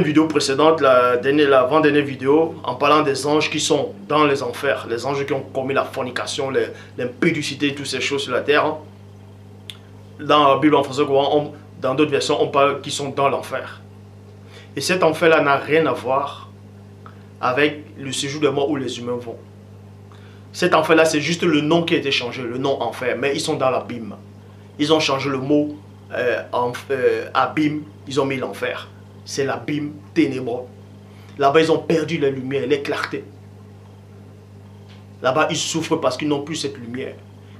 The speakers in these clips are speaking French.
vidéo précédente, l'avant-dernière vidéo, en parlant des anges qui sont dans les enfers, les anges qui ont commis la fornication, l'impudicité, toutes ces choses sur la terre. Dans la Bible en français, dans d'autres versions, on parle qu'ils sont dans l'enfer. Et cet enfer-là n'a rien à voir avec le séjour de mort où les humains vont. Cet enfer-là, c'est juste le nom qui a été changé, le nom enfer, mais ils sont dans l'abîme. Ils ont changé le mot abîme, ils ont mis l'enfer. C'est l'abîme ténébreux. Là-bas, ils ont perdu la lumière, les clartés. Là-bas, ils souffrent parce qu'ils n'ont plus cette lumière.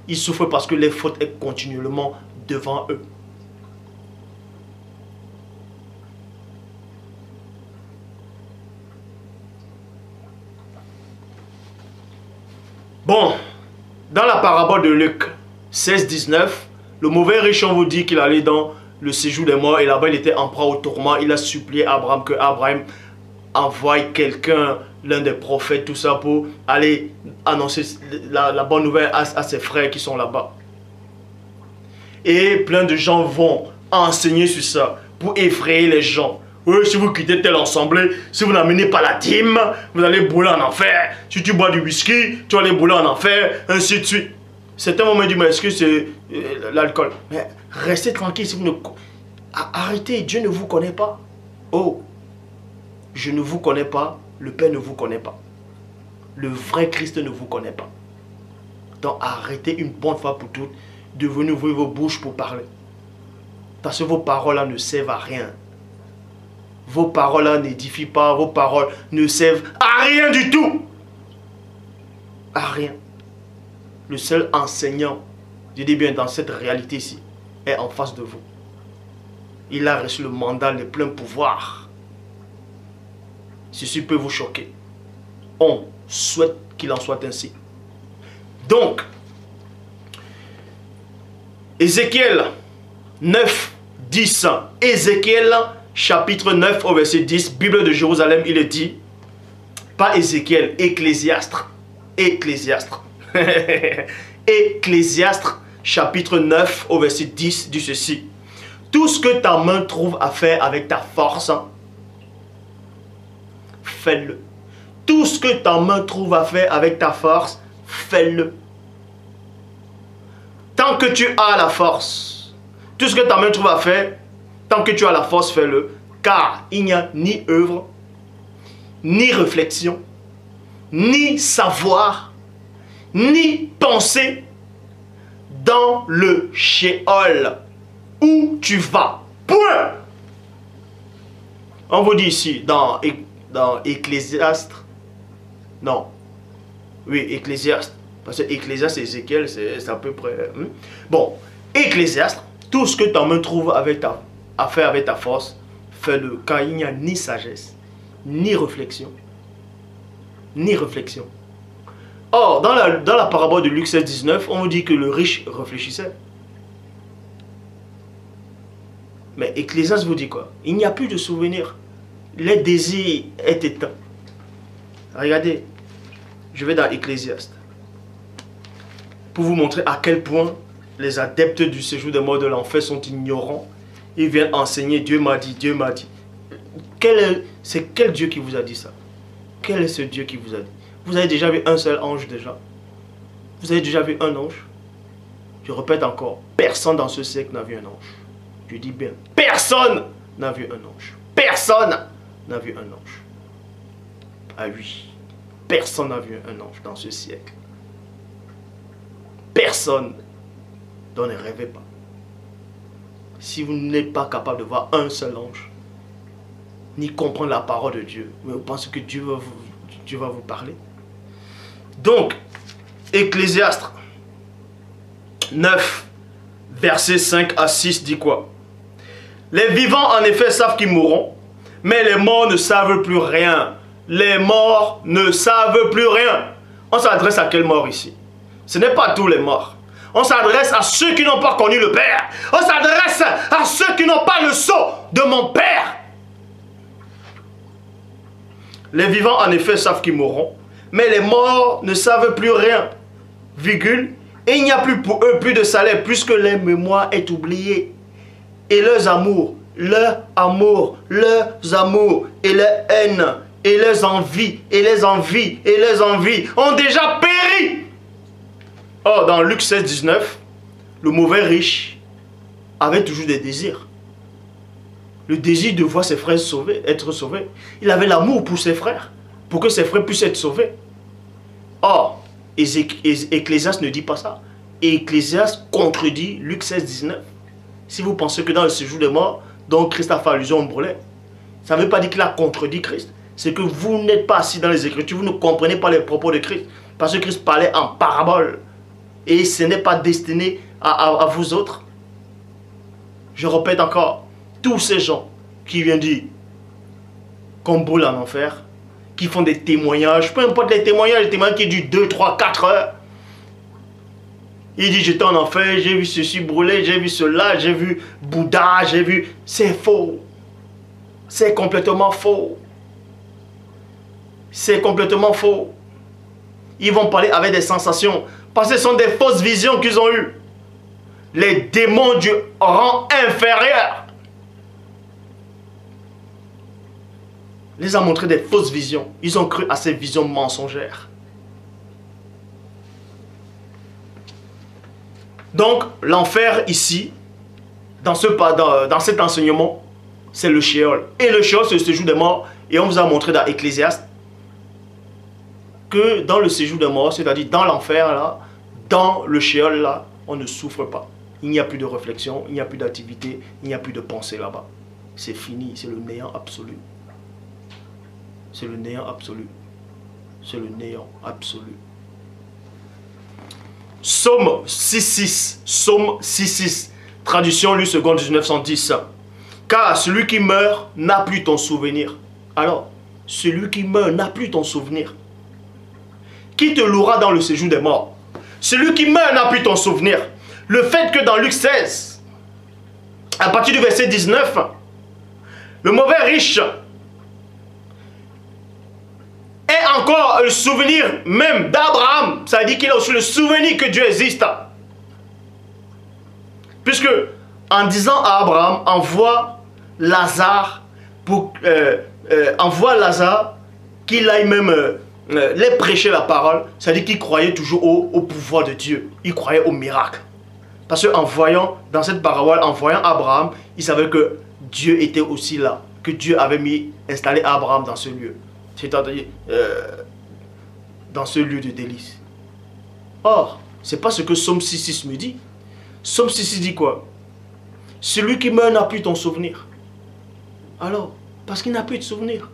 Ils souffrent parce que les fautes sont continuellement devant eux. Bon, dans la parabole de Luc 16-19, le mauvais riche, on vous dit qu'il allait dans le séjour des morts et là-bas il était en proie au tourment. Il a supplié Abraham que Abraham envoie quelqu'un, l'un des prophètes, tout ça pour aller annoncer la bonne nouvelle à ses frères qui sont là-bas. Et plein de gens vont enseigner sur ça pour effrayer les gens. Oui, si vous quittez telle assemblée, si vous n'amenez pas la dîme, vous allez brûler en enfer. Si tu bois du whisky, tu vas aller brûler en enfer, ainsi de suite. Certains moments du mais est-ce que c'est l'alcool? Mais restez tranquille si vous ne... Arrêtez, Dieu ne vous connaît pas. Oh, je ne vous connais pas, le Père ne vous connaît pas. Le vrai Christ ne vous connaît pas. Donc arrêtez une bonne fois pour toutes de venir ouvrir vos bouches pour parler. Parce que vos paroles-là ne servent à rien. Vos paroles-là n'édifient pas, vos paroles ne servent à rien du tout. À rien. Le seul enseignant, je dis bien dans cette réalité ici, est en face de vous. Il a reçu le mandat, le plein pouvoir. Ceci peut vous choquer. On souhaite qu'il en soit ainsi. Donc, Ézéchiel 9, 10. Ézéchiel chapitre 9 au verset 10, Bible de Jérusalem, il est dit, pas Ézéchiel, Ecclésiastre. Ecclésiastre. Ecclésiastre chapitre 9 au verset 10 dit ceci. Tout ce que ta main trouve à faire avec ta force, fais-le. Tout ce que ta main trouve à faire avec ta force, fais-le. Tant que tu as la force, tout ce que ta main trouve à faire, tant que tu as la force, fais-le. Car il n'y a ni œuvre, ni réflexion, ni savoir, ni pensée dans le Sheol où tu vas. Point. On vous dit ici dans Ecclésiastre. Non. Oui, Ecclésiastre. Parce que Ecclésiastre et Ézéchiel, c'est à peu près... Bon, Ecclésiastre, tout ce que ta main trouve à faire avec ta force, fais-le. Car il n'y a ni sagesse, ni réflexion. Ni réflexion. Or, dans la parabole de Luc 16, 19, on vous dit que le riche réfléchissait. Mais Ecclésiastes vous dit quoi? Il n'y a plus de souvenirs. Les désirs est éteint. Regardez, je vais dans Ecclésiastes pour vous montrer à quel point les adeptes du séjour des morts de l'enfer sont ignorants. Ils viennent enseigner, Dieu m'a dit, Dieu m'a dit. C'est quel Dieu qui vous a dit ça? Quel est ce Dieu qui vous a dit? Vous avez déjà vu un seul ange déjà? Vous avez déjà vu un ange? Je répète encore, personne dans ce siècle n'a vu un ange. Je dis bien, personne n'a vu un ange. Personne n'a vu un ange. Ah oui, personne n'a vu un ange dans ce siècle. Personne. Donc ne rêvez pas. Si vous n'êtes pas capable de voir un seul ange, ni comprendre la parole de Dieu, mais vous pensez que Dieu va vous parler? Donc, Ecclésiastes 9, versets 5 à 6 dit quoi? Les vivants en effet savent qu'ils mourront, mais les morts ne savent plus rien. Les morts ne savent plus rien. On s'adresse à quel mort ici? Ce n'est pas tous les morts. On s'adresse à ceux qui n'ont pas connu le Père. On s'adresse à ceux qui n'ont pas le sceau de mon Père. Les vivants en effet savent qu'ils mourront, mais les morts ne savent plus rien. Virgule. Et il n'y a plus pour eux plus de salaire, puisque leur mémoire est oubliée. Et leurs amours leur amour, leurs amours et leur haine et leurs envies et les envies et les envies ont déjà péri. Or, dans Luc 16, 19, le mauvais riche avait toujours des désirs. Le désir de voir ses frères sauvés, être sauvés. Il avait l'amour pour ses frères, pour que ses frères puissent être sauvés. Or, Ecclésiaste ne dit pas ça. Et Ecclésiaste contredit Luc 16, 19. Si vous pensez que dans le séjour des morts, dont Christ a fait allusion au brûlé, ça ne veut pas dire qu'il a contredit Christ. C'est que vous n'êtes pas assis dans les Écritures, vous ne comprenez pas les propos de Christ. Parce que Christ parlait en parabole. Et ce n'est pas destiné à vous autres. Je répète encore, tous ces gens qui viennent dire qu'on brûle en enfer, qui font des témoignages, peu importe les témoignages qui durent 2, 3, 4 heures. Il dit j'étais en enfer, j'ai vu ceci brûler, j'ai vu cela, j'ai vu Bouddha, j'ai vu... C'est faux. C'est complètement faux. C'est complètement faux. Ils vont parler avec des sensations. Parce que ce sont des fausses visions qu'ils ont eues. Les démons du rang inférieur les a montré des fausses visions. Ils ont cru à ces visions mensongères. Donc, l'enfer ici, dans cet enseignement, c'est le Sheol. Et le Sheol, c'est le séjour des morts. Et on vous a montré dans Ecclésiaste que dans le séjour des morts, c'est-à-dire dans l'enfer, là, dans le Sheol, là, on ne souffre pas. Il n'y a plus de réflexion, il n'y a plus d'activité, il n'y a plus de pensée là-bas. C'est fini, c'est le néant absolu. C'est le néant absolu. C'est le néant absolu. Psaume 6.6. Psaume 6.6. Traduction Louis II 1910. Car celui qui meurt n'a plus ton souvenir. Alors, celui qui meurt n'a plus ton souvenir. Qui te louera dans le séjour des morts? Celui qui meurt n'a plus ton souvenir. Le fait que dans Luc 16, à partir du verset 19, le mauvais riche ait encore le souvenir même d'Abraham, ça veut dire qu'il a aussi le souvenir que Dieu existe. Puisque en disant à Abraham, envoie Lazare qu'il aille même les prêcher la parole, ça veut dire qu'il croyait toujours au pouvoir de Dieu. Il croyait au miracle. Parce qu'en voyant, dans cette parabole, en voyant Abraham, il savait que Dieu était aussi là. Que Dieu avait installé Abraham dans ce lieu. C'est-à-dire dans ce lieu de délice. Or, c'est pas ce que Psaume 6.6 me dit. Psaume 6.6 dit quoi? Celui qui meurt n'a plus ton souvenir. Alors, parce qu'il n'a plus de souvenir.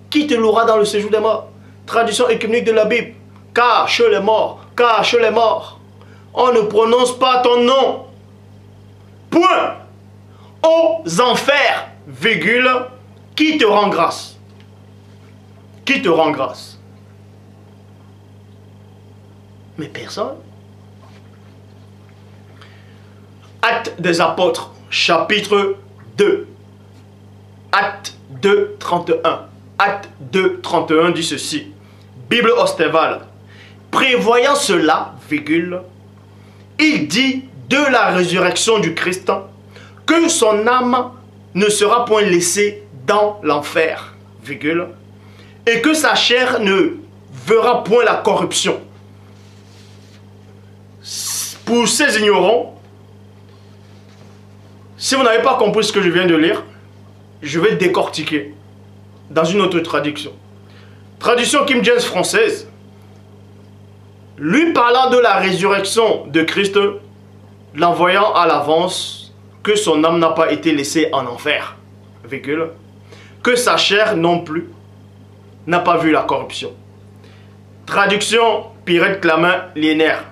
Qui te louera dans le séjour des morts? Traduction écuménique de la Bible. Cache les morts, cache les morts. On ne prononce pas ton nom. Point. Aux enfers, virgule, qui te rend grâce? Qui te rend grâce? Mais personne. Actes des apôtres, chapitre 2. Acte 2, 31. Acte 2, 31 dit ceci. Bible Ostéval. Prévoyant cela, virgule, il dit de la résurrection du Christ que son âme ne sera point laissée dans l'enfer, virgule, et que sa chair ne verra point la corruption. Pour ces ignorants, si vous n'avez pas compris ce que je viens de lire, je vais décortiquer dans une autre traduction. Traduction King James française. Lui parlant de la résurrection de Christ, l'envoyant à l'avance que son âme n'a pas été laissée en enfer, virgule, que sa chair non plus n'a pas vu la corruption. Traduction Pirette Clamin Liénaire.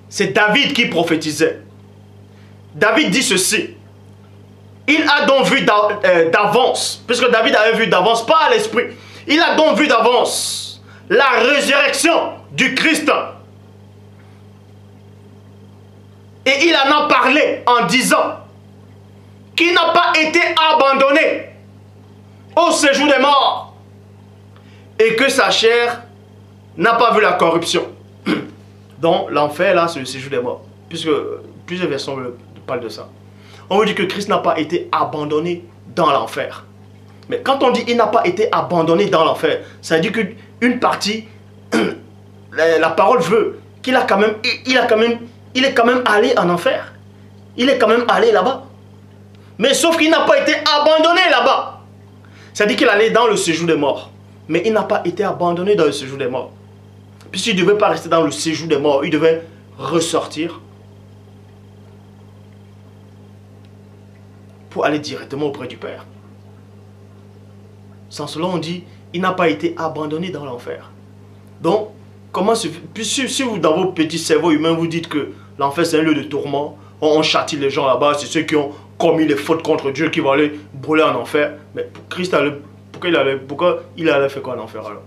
C'est David qui prophétisait. David dit ceci. Il a donc vu d'avance, puisque David avait vu d'avance, pas à l'esprit, il a donc vu d'avance la résurrection du Christ. Et il en a parlé en disant qu'il n'a pas été abandonné au séjour des morts et que sa chair n'a pas vu la corruption. Donc l'enfer là, c'est le séjour des morts. Puisque plusieurs versions parlent de ça. On vous dit que Christ n'a pas été abandonné dans l'enfer. Mais quand on dit il n'a pas été abandonné dans l'enfer, ça veut dire qu'une partie, la parole veut qu'il a quand même, il est quand même allé en enfer. Il est quand même allé là-bas. Mais sauf qu'il n'a pas été abandonné là-bas. Ça veut dire qu'il allait dans le séjour des morts. Mais il n'a pas été abandonné dans le séjour des morts. Puisqu'il ne devait pas rester dans le séjour des morts, il devait ressortir pour aller directement auprès du Père. Sans cela, on dit, il n'a pas été abandonné dans l'enfer. Donc, comment se fait, si vous, dans vos petits cerveaux humains, vous dites que l'enfer c'est un lieu de tourment, on châtie les gens là-bas, c'est ceux qui ont commis les fautes contre Dieu qui vont aller brûler en enfer. Mais Christ pourquoi il allait faire quoi en enfer alors?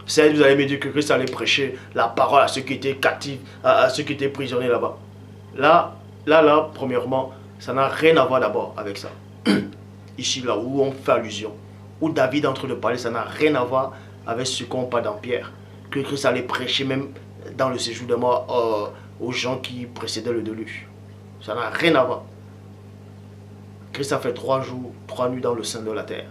Vous allez me dire que Christ allait prêcher la parole à ceux qui étaient captifs, à ceux qui étaient prisonniers là-bas. Là, premièrement, ça n'a rien à voir d'abord avec ça. Ici, là où on fait allusion, où David est en train de parler, ça n'a rien à voir avec ce qu'on parle dans Pierre. Que Christ allait prêcher même dans le séjour de mort aux gens qui précédaient le déluge. Ça n'a rien à voir. Christ a fait 3 jours, 3 nuits dans le sein de la terre.